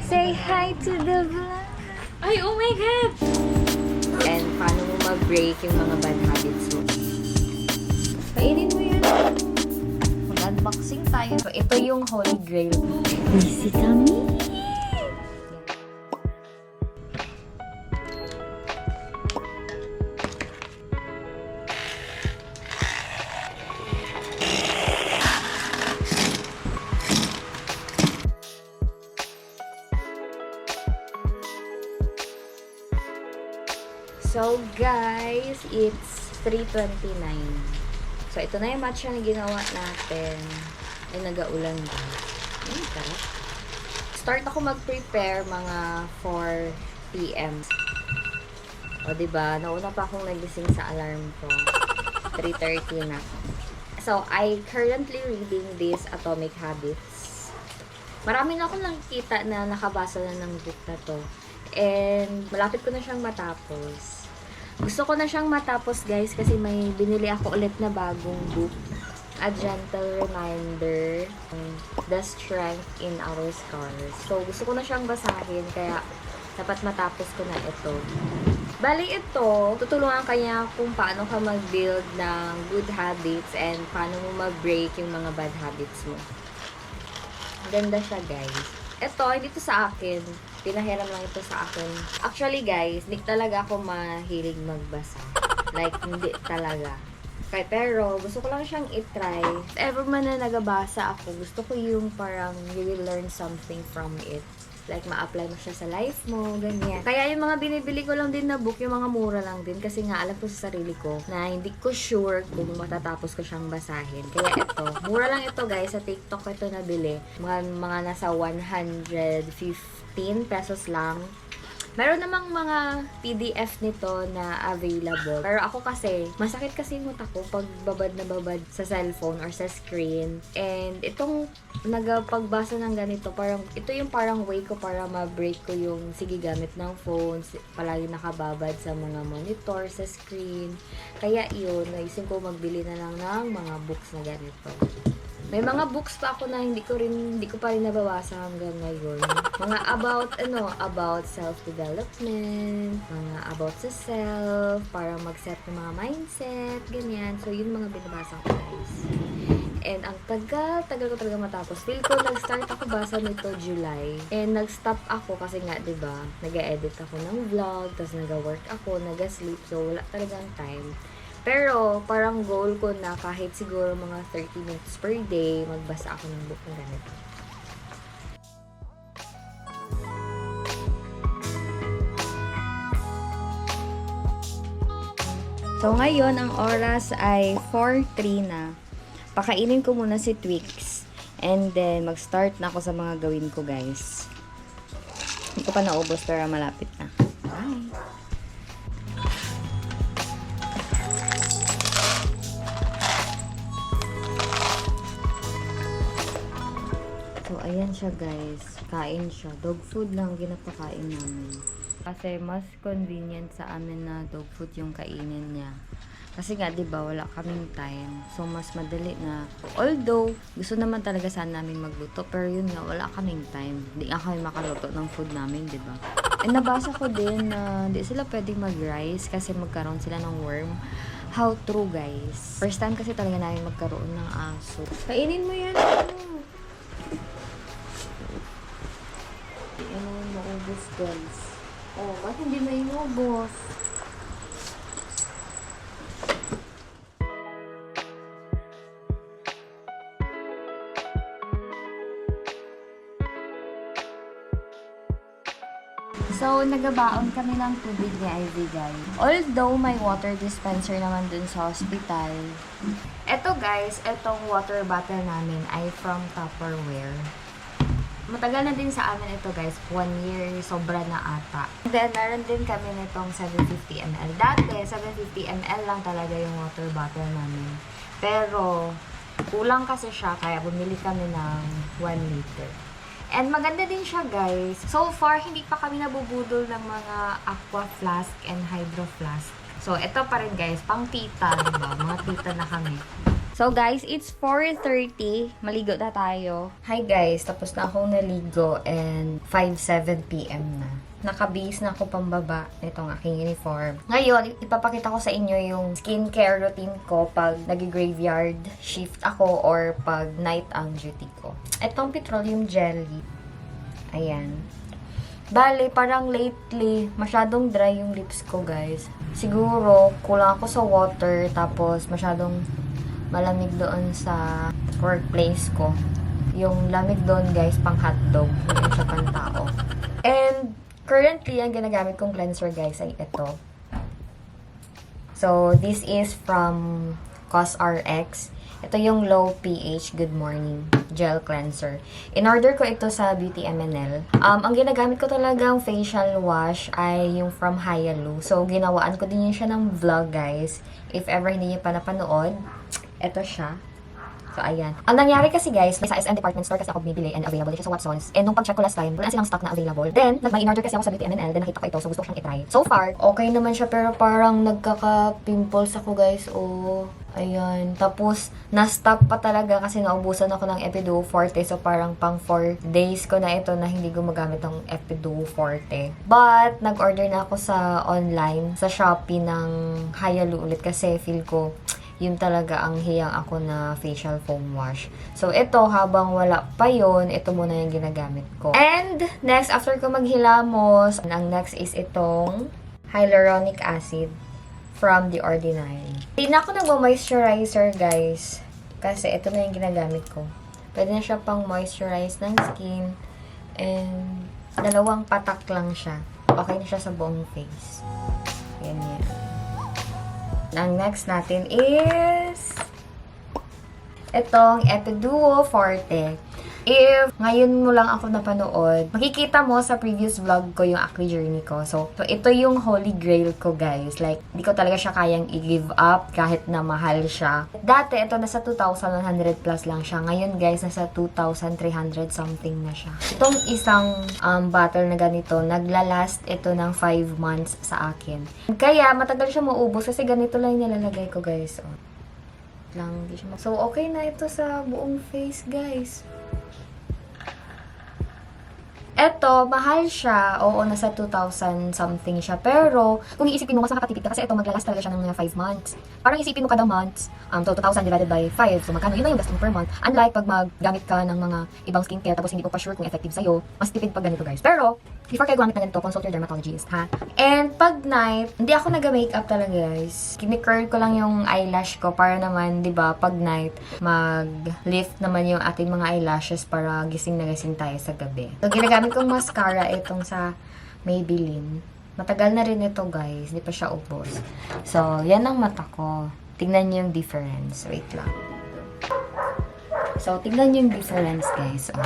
Say hi to the vlog. Ay, oh my God! And paano mo mag-break yung mga bad habits mo. Kainin mo yan. Mag-unboxing tayo. So, ito yung Holy Grail. Busy kami. So guys, it's 3:29. So ito na yung matcha na ginawa natin. Ay, nag-aulan ba? Ay, tara. Start ako mag-prepare mga 4 p.m. O diba, nauna pa akong nagising sa alarm ko. 3:30 na. So, I currently reading this Atomic Habits. Marami na akong nakikita na nakabasa na ng book na to. And malapit ko na siyang matapos. Gusto ko na siyang matapos guys kasi may binili ako ulit na bagong book. A Gentle Reminder, The Strength in Our Scars. So gusto ko na siyang basahin kaya dapat matapos ko na ito. Bali ito, tutulungan kanya kung paano ka mag-build ng good habits and paano mo mag-break yung mga bad habits mo. Ganda siya guys. Ito, hindi to sa akin. Pinahiram lang ito sa akin. Actually guys, hindi talaga ako mahilig magbasa. Like, hindi talaga. Kaya, pero, gusto ko lang siyang itry. If ever man na nagabasa ako, gusto ko yung parang you will learn something from it. Like, ma-apply mo siya sa life mo, ganyan. Kaya yung mga binibili ko lang din na book, yung mga mura lang din. Kasi nga, alam ko sa sarili ko na hindi ko sure kung matatapos ko siyang basahin. Kaya ito, mura lang ito guys. Sa TikTok ko ito nabili. Mga nasa 115 pesos lang. Meron namang mga PDF nito na available. Pero ako kasi, masakit kasi yung utak ko pag babad na babad sa cellphone or sa screen. And itong nagapagbasa ng ganito, parang, ito yung parang way ko para ma-break ko yung sige gamit ng phone, palagi nakababad sa mga monitor, sa screen. Kaya yun, naisip ko magbili na lang ng mga books na ganito. May mga books pa ako na hindi ko pa rin nababasa hanggang ngayon. Mga about self-development, mga about sa self, para mag-set ng mga mindset, ganyan. So, yun mga binabasa ko, guys. And ang tagal ko talaga matapos. Feel ko, nag-start ako basa nito July. And nag-stop ako kasi nga, diba, nag-edit ako ng vlog, tapos nag-work ako, nag-sleep, so wala talagang time. Pero, parang goal ko na kahit siguro mga 30 minutes per day, magbasa ako ng book na ganito. So, ngayon, ang oras ay 4:03 na. Pakainin ko muna si Twix. And then, mag-start na ako sa mga gawin ko, guys. Hindi ko pa naubos, pero malapit na. Bye! So, ayan siya guys. Kain siya. Dog food lang ginapakain namin. Kasi mas convenient sa amin na dog food yung kainin niya. Kasi nga, diba, wala kaming time. So, mas madali na. Although, gusto naman talaga sana namin magluto. Pero yun nga, wala kaming time. Hindi nga kami makaluto ng food namin, diba? And nabasa ko din na di sila pwedeng mag-rice kasi magkaroon sila ng worm. How true, guys. First time kasi talaga namin magkaroon ng aso. Kainin mo yan. Ano yung maubos, guys? Oh, bakit hindi may maubos? So, nagabaon kami ng tubig ni Ivy, guys. Although, may water dispenser naman dun sa hospital. Eto, guys, etong water bottle namin ay from Tupperware. Matagal na din sa amin ito guys, 1 year, sobra na ata. Then, meron din kami nitong 750 ml. Dati, 750 ml lang talaga yung water bottle namin. Pero, kulang kasi siya, kaya bumili kami ng 1 liter. And maganda din siya guys. So far, hindi pa kami nabubudol ng mga aqua flask and hydro flask. So, ito pa rin guys, pang tita, diba? Mga tita na kami. So guys, it's 4:30. Maligo na tayo. Hi guys, tapos na akong naligo and 5:07 PM na. Nakabihis na ako pambaba nitong aking uniform. Ngayon, ipapakita ko sa inyo yung skincare routine ko pag nag-graveyard shift ako or pag night ang duty ko. Itong petroleum jelly. Ayan. Bale, parang lately, masyadong dry yung lips ko, guys. Siguro, kulang ako sa water, tapos masyadong malamig doon sa workplace ko. Yung lamig doon, guys, pang hotdog. Hindi siya pang tao. And, currently, ang ginagamit kong cleanser, guys, ay ito. So, this is from CosRX. Ito yung low pH Good Morning Gel Cleanser. In-order ko ito sa Beauty MNL. Ang ginagamit ko talagang facial wash ay yung from Hyalu. So, ginawaan ko din yun siya ng vlog, guys. If ever hindi niyo pa napanood, ito siya. So, ayan. Ang nangyari kasi, guys, may sa SM department store kasi ako bumibili and available din siya sa Watsons. And nung pag-check ko last time, wala silang stock na available. Then, in-order kasi ako sa Beauty MNL, then nakita ko ito, so gusto ko siyang itry. So far, okay naman siya, pero parang nagkaka-pimples ako, guys. Oh, ayan. Tapos, na-stop pa talaga kasi naubusan ako ng Epiduo Forte. So, parang pang 4 days ko na ito na hindi gumagamit ng Epiduo Forte. But, nag-order na ako sa online, sa Shopee ng Hyalu ulit kasi feel ko, yun talaga ang hiyang ako na facial foam wash. So, ito, habang wala pa yun, ito muna yung ginagamit ko. And, next, after ko maghilamos, ang next is itong hyaluronic acid from The Ordinary. Hindi na ako nagmo-moisturizer, guys. Kasi ito na yung ginagamit ko. Pwede na siya pang moisturize ng skin. And, 2 patak lang siya. Okay na siya sa buong face. Ganyan. Ang next natin is itong Epiduo Forte. If ngayon mo lang ako napanood, makikita mo sa previous vlog ko yung acne journey ko. So ito yung holy grail ko, guys. Like, di ko talaga siya kayang i-give up kahit na mahal siya. Dati, ito nasa 2,100 plus lang siya. Ngayon, guys, nasa 2,300 something na siya. Itong isang bottle na ganito, naglalast ito ng 5 months sa akin. Kaya, matagal siya maubos kasi ganito lang yung nilalagay ko, guys. Oh. So, okay na ito sa buong face, guys. Eto, mahal siya. Oo, nasa 2,000 something siya. Pero, kung iisipin mo, mas nakakatipid ka kasi ito, maglalast talaga siya ng mga 5 months. Parang isipin mo kada months, so 2,000 divided by 5. So, magkano? Yun na yung gastos mo per month. Unlike pag maggamit ka ng mga ibang skincare tapos hindi ko pa sure kung effective sa'yo, mas tipid pag ganito, guys. Pero, before kayo gumamit ng ganito, consult your dermatologist, ha? And pag night, hindi ako nag-makeup talaga, guys. Kini-curl ko lang yung eyelash ko para naman, di ba, pag night, mag-lift naman yung ating mga eyelashes para gising na gising tayo sa gabi. So, ginagamit kong mascara itong sa Maybelline. Matagal na rin ito, guys. Di pa siya ubos. So, yan ang mata ko. Tingnan niyo yung difference. Wait lang. So, tingnan niyo yung difference, guys. Oh.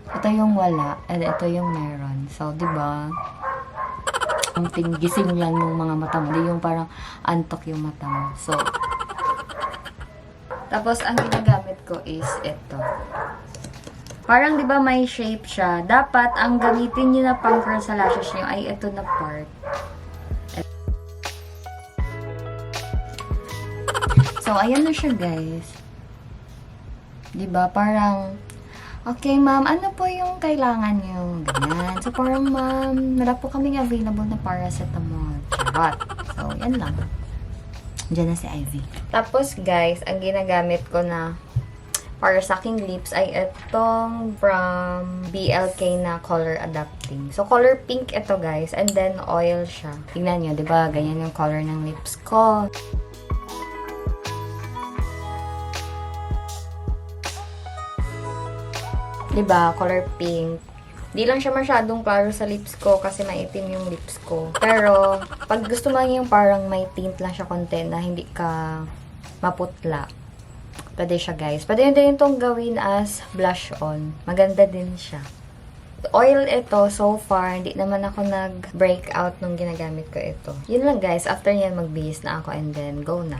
Ito yung wala, and ito yung meron. So, di ba? Gising lang yung mga mata mo. Di yung parang antok yung mata mo. So, tapos, ang ginagamit ko is ito. Parang, di ba, may shape siya. Dapat, ang gamitin nyo na pang curl sa lashes nyo ay ito na part. So, ayan na siya, guys. Di ba? Parang, okay, ma'am, ano po yung kailangan nyo? Ganyan. So, parang, ma'am, wala po kaming available na paracetamol. Charot. So, yan lang. Diyan na si Ivy. Tapos, guys, ang ginagamit ko na para sa aking lips ay itong from BLK na Color Adapting. So, color pink ito, guys. And then, oil siya. Tingnan nyo, diba? Ganyan yung color ng lips ko. Diba? Color pink. Di lang siya masyadong klaro sa lips ko kasi maitim yung lips ko. Pero, pag gusto mo yung parang may tint lang siya konti na hindi ka maputla, pwede siya, guys. Pwede din itong gawin as blush on. Maganda din siya. Oil ito, so far, hindi naman ako nag-break out nung ginagamit ko ito. Yun lang, guys. After yan, magbihis na ako and then go na.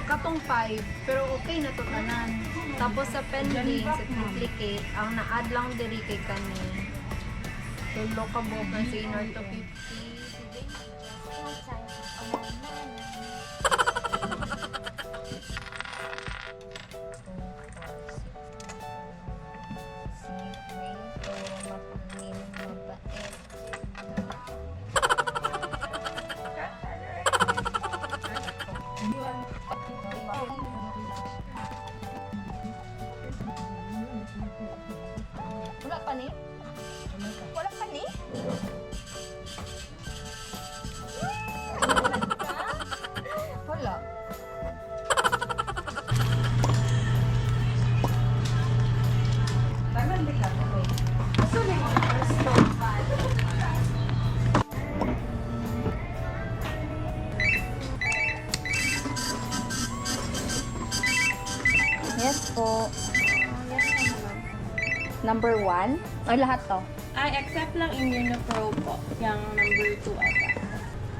katong 5, pero okay na to tanan. Tapos sa pending, sa duplicate, ang na-add lang diri kay kani. Tulo ka buok na sa inner to 50. Wala pa ni? Wala pa ni? Wala. Yes po. Number 1? Ay, lahat to. Ay, except lang Immunopro po. Yung number 2 ata.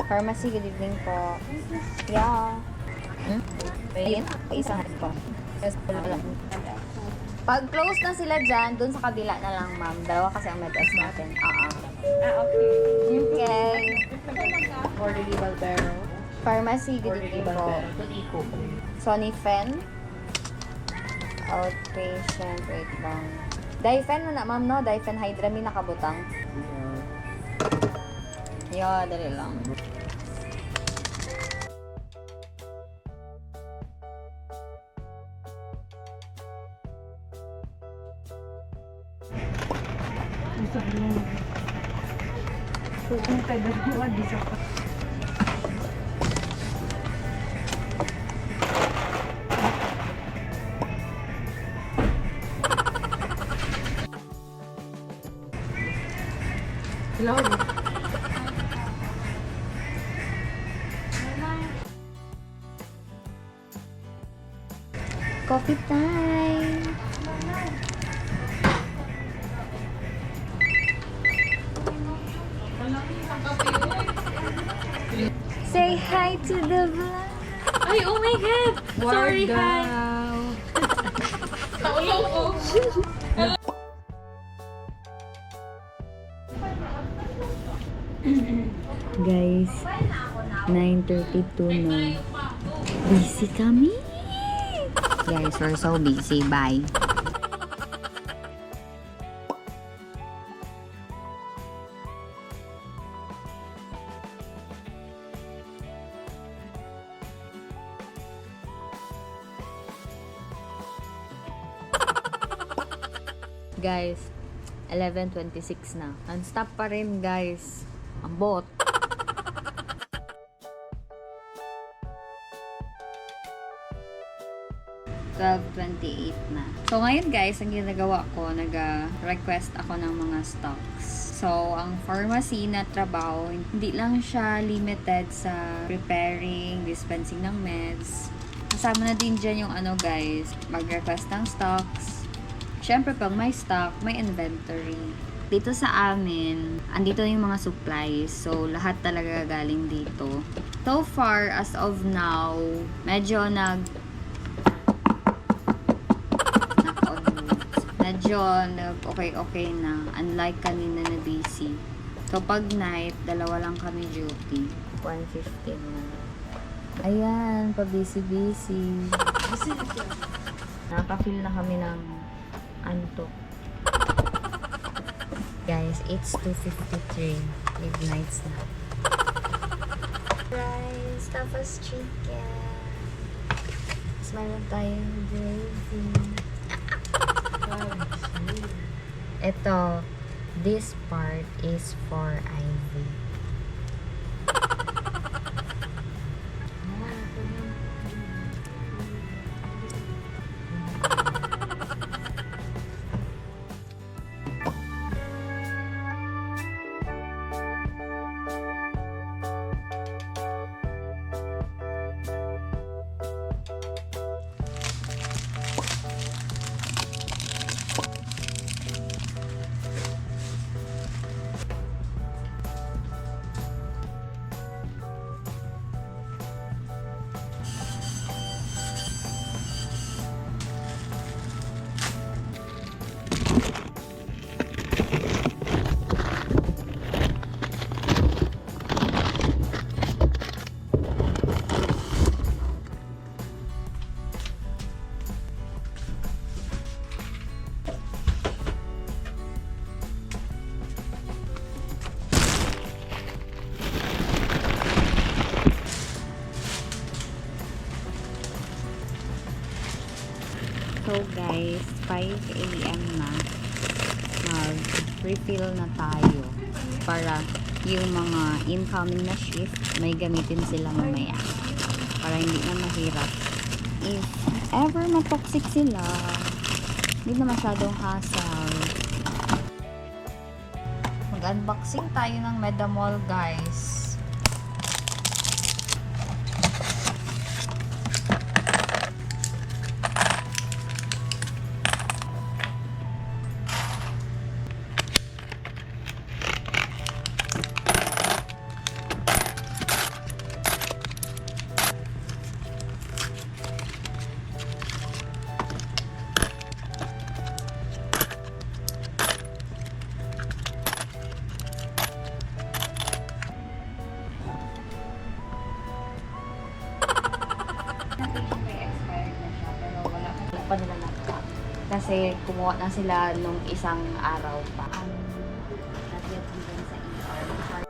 Pharmacy, good evening po. Yeah. Ayun, isang hat po. Yes, wala. Pag close na sila dyan, dun sa kabila na lang, ma'am. Dalawa kasi ang med-S natin. Okay. Okay. For the Valvero. Pharmacy, good evening po. Sonifen. Outpatient, wait lang. Difen mo na, ma'am, no? Diphenhydramine nakabutang. Yeah, dali lang. Hello. Coffee time! Say hi to the vlog! Ay, oh my God! Sorry, hi! Kaulaw ko! Guys, 9:32 na. Busy kami! Guys, we're so busy. Bye! Guys, 11:26 na. Non-stop pa rin, guys. Ang bot. $12.28 na. So, ngayon guys, ang ginagawa ko, nag-request ako ng mga stocks. So, ang pharmacy na trabaho, hindi lang siya limited sa preparing, dispensing ng meds. Kasama na din dyan yung ano guys, mag-request ng stocks. Siyempre, pag may stock, may inventory. Dito sa amin, andito yung mga supplies. So, lahat talaga galing dito. So far, as of now, medyo okay na. Unlike kanina na busy. So, pag night, dalawa lang kami duty. 1:15 na. Ayan, pa-busy-busy. Nakaka-feel na kami ng antok. Guys, it's 2:53. Midnights na. Rice, tapos chicken. Tapos meron tayong gravy. Ito, this part is for Ivy. So guys, 5 AM na. Mag-refill na tayo para yung mga incoming na shift may gamitin sila mamaya para hindi na mahirap. If ever matoxic sila, hindi na masyadong hassle. Mag-unboxing tayo ng Medamol guys. Pa nila na kasi kumuha na sila nung isang araw pa. Natin hanggang sa ER.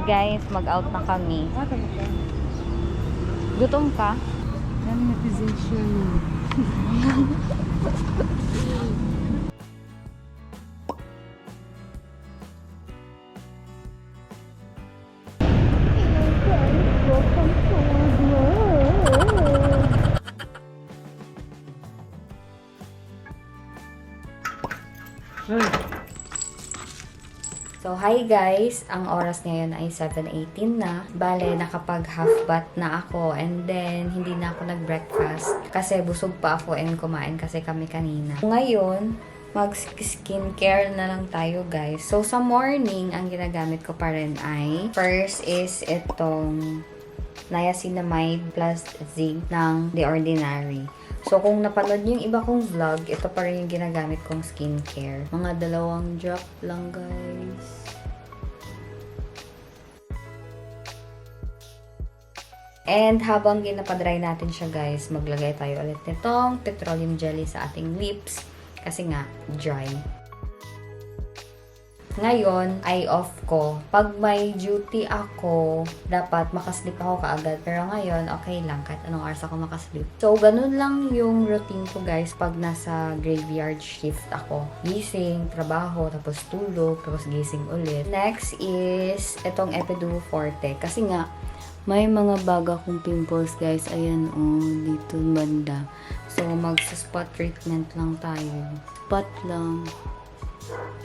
Guys, mag-out na kami. Gutom ka? So, hi guys! Ang oras ngayon ay 7:18 na. Bale, nakapag half bath na ako and then hindi na ako nag-breakfast kasi busog pa ako and kumain kasi kami kanina. Ngayon, mag-skincare na lang tayo guys. So, sa morning, ang ginagamit ko pa rin ay first is itong niacinamide plus zinc ng The Ordinary. So, kung napanood niyo yung iba kong vlog, ito pa rin yung ginagamit kong skincare. Mga 2 drop lang, guys. And habang ginapadry natin siya, guys, maglagay tayo ulit nitong petroleum jelly sa ating lips. Kasi nga, dry. Ngayon, ay off ko. Pag may duty ako, dapat makaslip ako kaagad. Pero ngayon, okay lang. Kahit anong oras ako makaslip. So, ganun lang yung routine ko, guys, pag nasa graveyard shift ako. Gising, trabaho, tapos tulog, tapos gising ulit. Next is itong Epiduo Forte. Kasi nga, may mga baga kong pimples, guys. Ayan, dito banda. So, magsa-spot treatment lang tayo. Spot lang.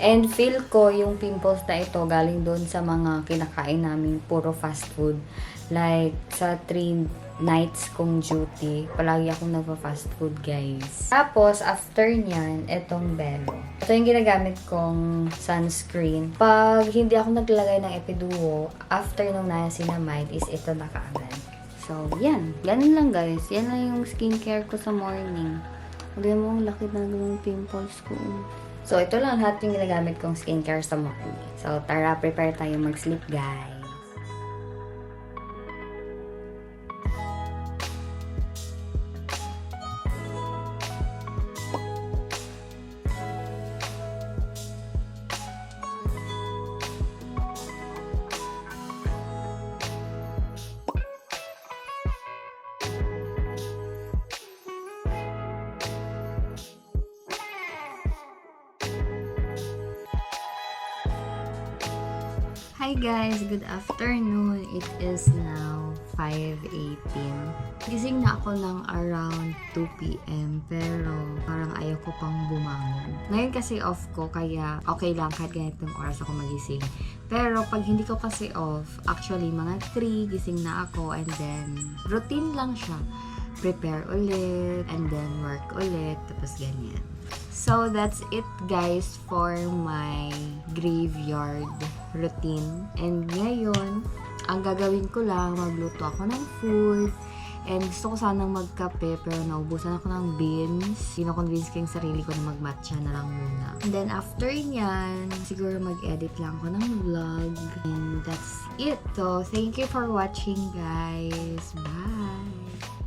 And feel ko yung pimples na ito galing doon sa mga kinakain namin puro fast food. Like, sa 3 nights kong duty, palagi akong nagpa-fast food, guys. Tapos, after nyan, etong Belo. Ito yung ginagamit kong sunscreen. Pag hindi ako naglalagay ng Epiduo, after nung niacinamide, is ito na kaagad. So, yan. Ganun lang, guys. Yan lang yung skincare ko sa morning. Hindi mo, ang laki na yung pimples ko. So, ito lang lahat yung ginagamit kong skincare sa morning. So, tara, prepare tayo mag-sleep, guys. Hi guys! Good afternoon! It is now 5:18. Gising na ako ng around 2 p.m. pero parang ayaw ko pang bumangon. Ngayon kasi off ko kaya okay lang kahit ganitong oras ako magising. Pero pag hindi ko kasi off, actually mga 3 gising na ako and then routine lang siya. Prepare ulit and then work ulit tapos ganyan. So, that's it guys for my graveyard routine. And ngayon, ang gagawin ko lang, magluto ako ng food. And gusto ko sanang magkape, pero naubusan ako ng beans. Kino-convince ko yung sarili ko na mag-matcha na lang muna. And then after nyan, siguro mag-edit lang ako ng vlog. And that's it. So, thank you for watching, guys. Bye!